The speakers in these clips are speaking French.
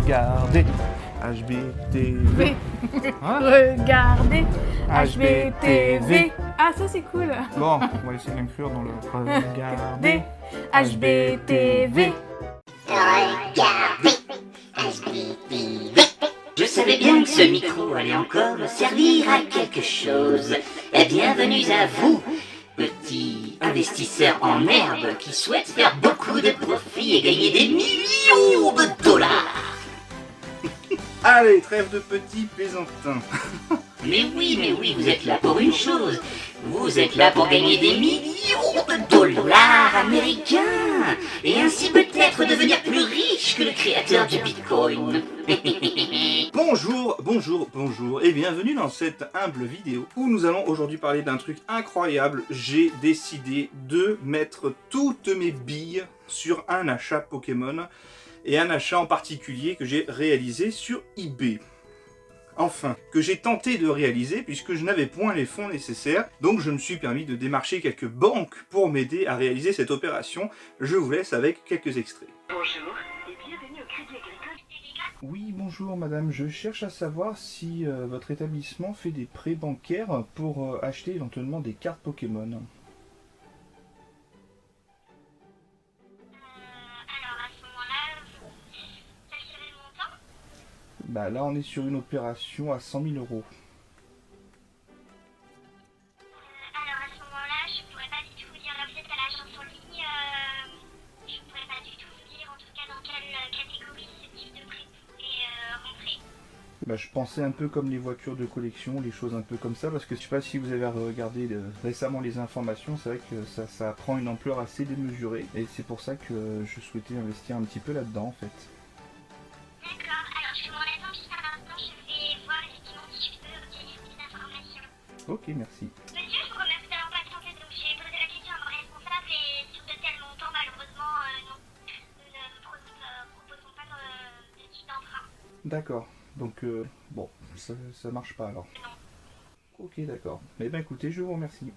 Regardez HBTV. Hein? Regardez HBTV. Ah, ça c'est cool. Bon, on va essayer d'inclure dans le Regardez HBTV. Regardez HBTV. Je savais bien que ce micro allait encore me servir à quelque chose. Et bienvenue à vous, petits investisseurs en herbe qui souhaitent faire beaucoup de profits et gagner des millions de dollars. Allez, trêve de petits plaisantins. Mais oui, vous êtes là pour une chose. Vous êtes là pour gagner des millions de dollars américains. Et ainsi peut-être devenir plus riche que le créateur du Bitcoin. Bonjour et bienvenue dans cette humble vidéo où nous allons aujourd'hui parler d'un truc incroyable. J'ai décidé de mettre toutes mes billes sur un achat Pokémon et un achat en particulier que j'ai réalisé sur eBay. Enfin, que j'ai tenté de réaliser puisque je n'avais point les fonds nécessaires, donc je me suis permis de démarcher quelques banques pour m'aider à réaliser cette opération. Je vous laisse avec quelques extraits. Bonjour et bienvenue au Crédit Agricole. Oui, bonjour madame, je cherche à savoir si votre établissement fait des prêts bancaires pour acheter éventuellement des cartes Pokémon. Alors à ce moment-là, quel serait le montant? Bah là on est sur une opération à 100 000 €. Alors à ce moment-là, je pourrais pas du tout vous dire, là vous êtes à l'agence en ligne, je pourrais pas du tout vous dire en tout cas dans quelle catégorie ce type de prix pourrait rentrer. Bah, je pensais un peu comme les voitures de collection, les choses un peu comme ça, parce que je sais pas si vous avez regardé récemment les informations, c'est vrai que ça prend une ampleur assez démesurée, et c'est pour ça que je souhaitais investir un petit peu là-dedans en fait. D'accord, alors je vous attends juste un instant, je vais voir effectivement si je peux obtenir plus d'informations. Ok, merci. Monsieur, je vous remercie d'avoir patienté, donc j'ai posé la question à mon responsable et sur de tels montants, malheureusement, non, nous ne proposons pas de type d'emprunt. D'accord, donc bon, ça marche pas alors. Ok, d'accord. Eh ben écoutez, je vous remercie.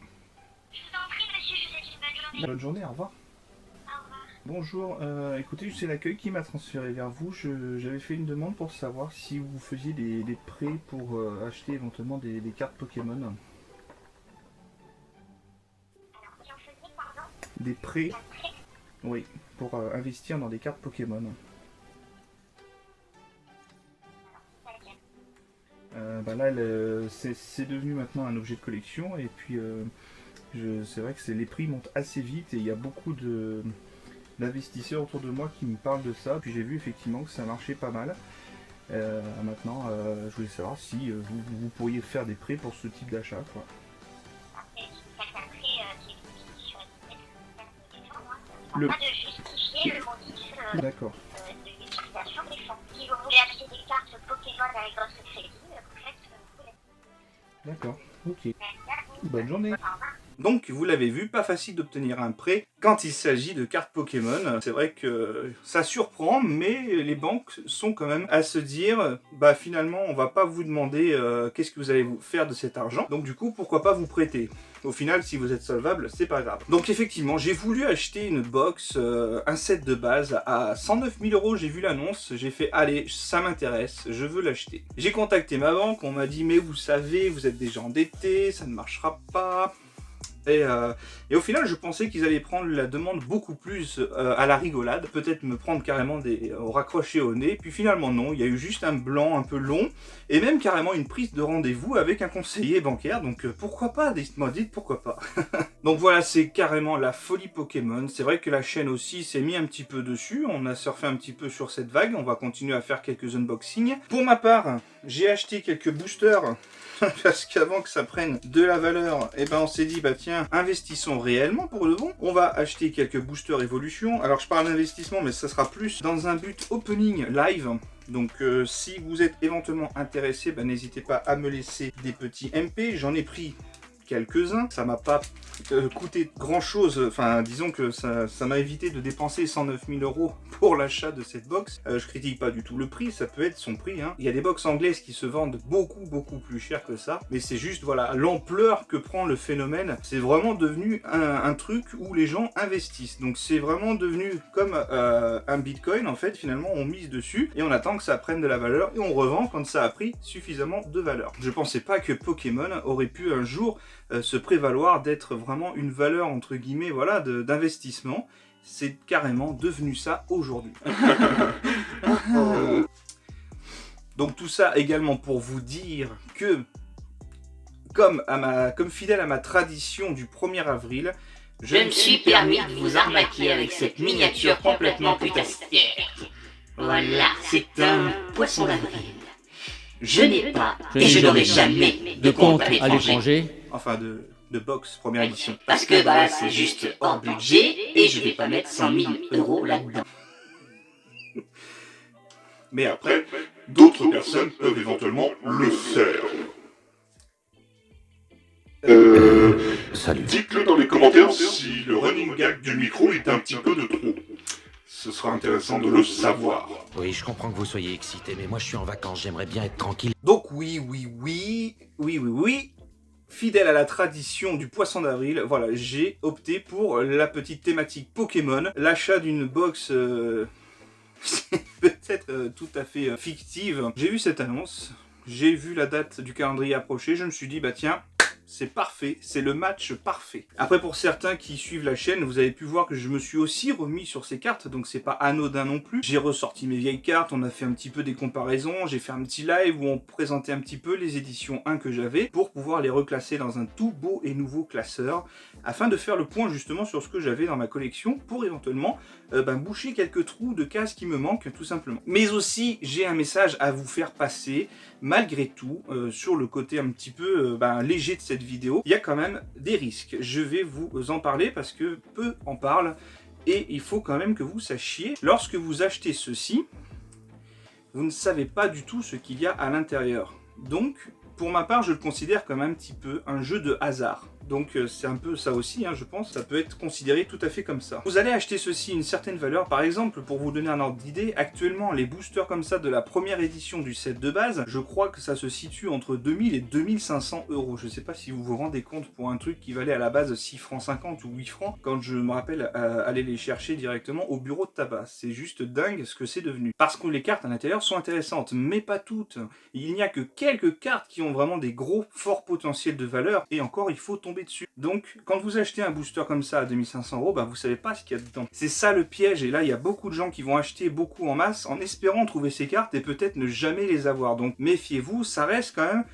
Je vous en prie, monsieur, je vous souhaite une bonne journée. Bonne journée, au revoir. Au revoir. Bonjour, écoutez, c'est l'accueil qui m'a transféré vers vous. J'avais fait une demande pour savoir si vous faisiez des prêts pour acheter éventuellement des cartes Pokémon. Alors, si on faisait, pardon, Des prêts, après, oui, pour investir dans des cartes Pokémon. c'est-à-dire, Bah là, c'est devenu maintenant un objet de collection et puis c'est vrai que les prix montent assez vite et il y a beaucoup d'investisseurs autour de moi qui me parlent de ça. Puis j'ai vu effectivement que ça marchait pas mal. Maintenant, je voulais savoir si vous pourriez faire des prêts pour ce type d'achat, quoi. après, certains prêts qui existent sur Internet, ça ne dépend, moi, ça Le- ne pas de justifier le motif D'accord. de l'utilisation des fonds. Si vous voulez acheter des cartes Pokémon avec votre crédit, vous faites ce que vous voulez. D'accord, ok. Merci. Bonne journée. Au revoir. Donc, vous l'avez vu, pas facile d'obtenir un prêt quand il s'agit de cartes Pokémon. C'est vrai que ça surprend, mais les banques sont quand même à se dire, bah finalement, on va pas vous demander qu'est-ce que vous allez vous faire de cet argent. Donc du coup, pourquoi pas vous prêter? Au final, si vous êtes solvable, c'est pas grave. Donc effectivement, j'ai voulu acheter une box, un set de base à 109 000 €. J'ai vu l'annonce, j'ai fait, allez, ça m'intéresse, je veux l'acheter. J'ai contacté ma banque, on m'a dit, mais vous savez, vous êtes déjà endetté, ça ne marchera pas. Et au final, je pensais qu'ils allaient prendre la demande beaucoup plus à la rigolade, peut-être me prendre carrément au raccroché au nez, puis finalement non, il y a eu juste un blanc un peu long, et même carrément une prise de rendez-vous avec un conseiller bancaire, donc pourquoi pas, dites-moi, dites pourquoi pas. Donc voilà, c'est carrément la folie Pokémon, c'est vrai que la chaîne aussi s'est mis un petit peu dessus, on a surfé un petit peu sur cette vague, on va continuer à faire quelques unboxings. Pour ma part, j'ai acheté quelques boosters, parce qu'avant que ça prenne de la valeur, eh ben on s'est dit, bah tiens, investissons réellement pour le bon. On va acheter quelques boosters évolution. Alors je parle d'investissement, mais ça sera plus dans un but opening live. Donc si vous êtes éventuellement intéressé, bah, n'hésitez pas à me laisser des petits MP. J'en ai pris quelques-uns. Ça m'a pas coûté grand chose, enfin disons que ça m'a évité de dépenser 109 000 € pour l'achat de cette box. Je critique pas du tout le prix, ça peut être son prix, hein. Il y a des box anglaises qui se vendent beaucoup plus cher que ça, mais c'est juste voilà l'ampleur que prend le phénomène. C'est vraiment devenu un truc où les gens investissent, donc c'est vraiment devenu comme un bitcoin en fait. Finalement on mise dessus et on attend que ça prenne de la valeur et on revend quand ça a pris suffisamment de valeur. Je pensais pas que Pokémon aurait pu un jour se prévaloir d'être vraiment une valeur entre guillemets voilà d'investissement. C'est carrément devenu ça aujourd'hui. Donc tout ça également pour vous dire que comme fidèle à ma tradition du 1er avril, Je me suis permis de vous arnaquer avec cette miniature complètement putassière. Voilà, c'est un poisson d'avril. Je n'ai pas, et je n'aurai jamais, de compte à l'étranger. Enfin de box première édition. Parce que bah c'est juste hors budget, et je vais pas mettre 100 000 € là-dedans. Mais après, D'autres personnes peuvent éventuellement le faire. Salut. Dites-le dans les commentaires si le running gag du micro est un petit peu de trop. Ce sera intéressant de le savoir. Oui, je comprends que vous soyez excité, mais moi je suis en vacances, j'aimerais bien être tranquille. donc oui, fidèle à la tradition du poisson d'avril, voilà, j'ai opté pour la petite thématique Pokémon, l'achat d'une box peut-être tout à fait fictive. J'ai vu cette annonce, j'ai vu la date du calendrier approcher, je me suis dit bah tiens, c'est parfait, c'est le match parfait. Après pour certains qui suivent la chaîne, vous avez pu voir que je me suis aussi remis sur ces cartes, donc c'est pas anodin non plus. J'ai ressorti mes vieilles cartes, on a fait un petit peu des comparaisons, j'ai fait un petit live où on présentait un petit peu les éditions 1 que j'avais pour pouvoir les reclasser dans un tout beau et nouveau classeur, afin de faire le point justement sur ce que j'avais dans ma collection pour éventuellement boucher quelques trous de cases qui me manquent tout simplement. Mais aussi j'ai un message à vous faire passer, malgré tout, sur le côté un petit peu léger de cette vidéo, il y a quand même des risques. Je vais vous en parler parce que peu en parlent et il faut quand même que vous sachiez, lorsque vous achetez ceci, vous ne savez pas du tout ce qu'il y a à l'intérieur. Donc, pour ma part, je le considère comme un petit peu un jeu de hasard. Donc c'est un peu ça aussi, hein, je pense, ça peut être considéré tout à fait comme ça. Vous allez acheter ceci une certaine valeur, par exemple, pour vous donner un ordre d'idée, actuellement les boosters comme ça de la première édition du set de base, je crois que ça se situe entre 2000 et 2500 €. Je sais pas si vous vous rendez compte pour un truc qui valait à la base 6 francs 50 ou 8 francs, quand je me rappelle aller les chercher directement au bureau de tabac. C'est juste dingue ce que c'est devenu. Parce que les cartes à l'intérieur sont intéressantes, mais pas toutes. Il n'y a que quelques cartes qui ont vraiment des gros forts potentiels de valeur, et encore il faut tomber dessus. Donc quand vous achetez un booster comme ça à 2500 €, vous savez pas ce qu'il y a dedans. C'est ça le piège, et là il y a beaucoup de gens qui vont acheter beaucoup en masse en espérant trouver ces cartes et peut-être ne jamais les avoir. Donc méfiez-vous, ça reste quand même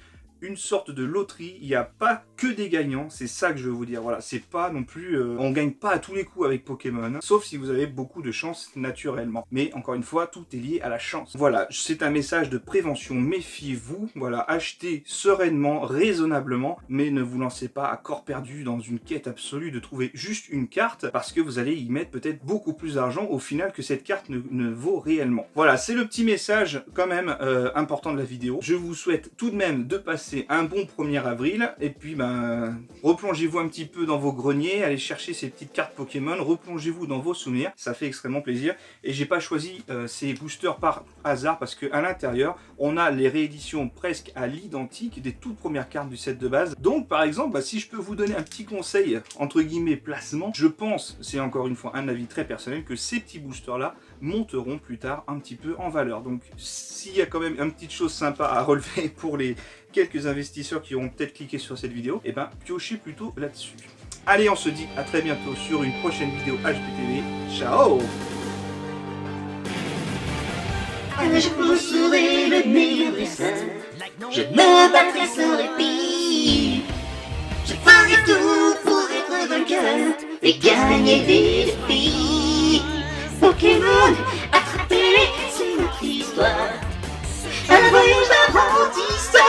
une sorte de loterie, il n'y a pas que des gagnants, c'est ça que je veux vous dire, voilà, c'est pas non plus, on gagne pas à tous les coups avec Pokémon, sauf si vous avez beaucoup de chance naturellement, mais encore une fois, tout est lié à la chance. Voilà, c'est un message de prévention, méfiez-vous, voilà, achetez sereinement, raisonnablement, mais ne vous lancez pas à corps perdu dans une quête absolue de trouver juste une carte, parce que vous allez y mettre peut-être beaucoup plus d'argent au final que cette carte ne vaut réellement. Voilà, c'est le petit message quand même important de la vidéo. Je vous souhaite tout de même de passer un bon 1er avril, et puis replongez-vous un petit peu dans vos greniers, allez chercher ces petites cartes Pokémon, replongez-vous dans vos souvenirs, ça fait extrêmement plaisir. Et j'ai pas choisi ces boosters par hasard parce que à l'intérieur on a les rééditions presque à l'identique des toutes premières cartes du set de base. Donc par exemple, si je peux vous donner un petit conseil entre guillemets placement, je pense, c'est encore une fois un avis très personnel, que ces petits boosters là monteront plus tard un petit peu en valeur. Donc s'il y a quand même une petite chose sympa à relever pour les quelques investisseurs qui auront peut-être cliqué sur cette vidéo, et piochez plutôt là-dessus. Allez, on se dit à très bientôt sur une prochaine vidéo HBTV. Ciao! Je vous serai le meilleur dresseur. Je me battrai sans répit. Je ferai tout pour être vainqueur et gagner des défis. Pokémon, attrapez, c'est notre histoire. Un voyage d'apprentissage.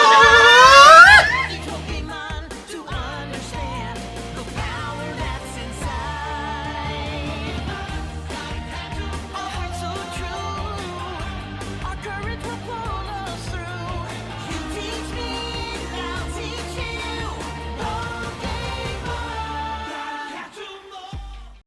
Our hearts so true, our courage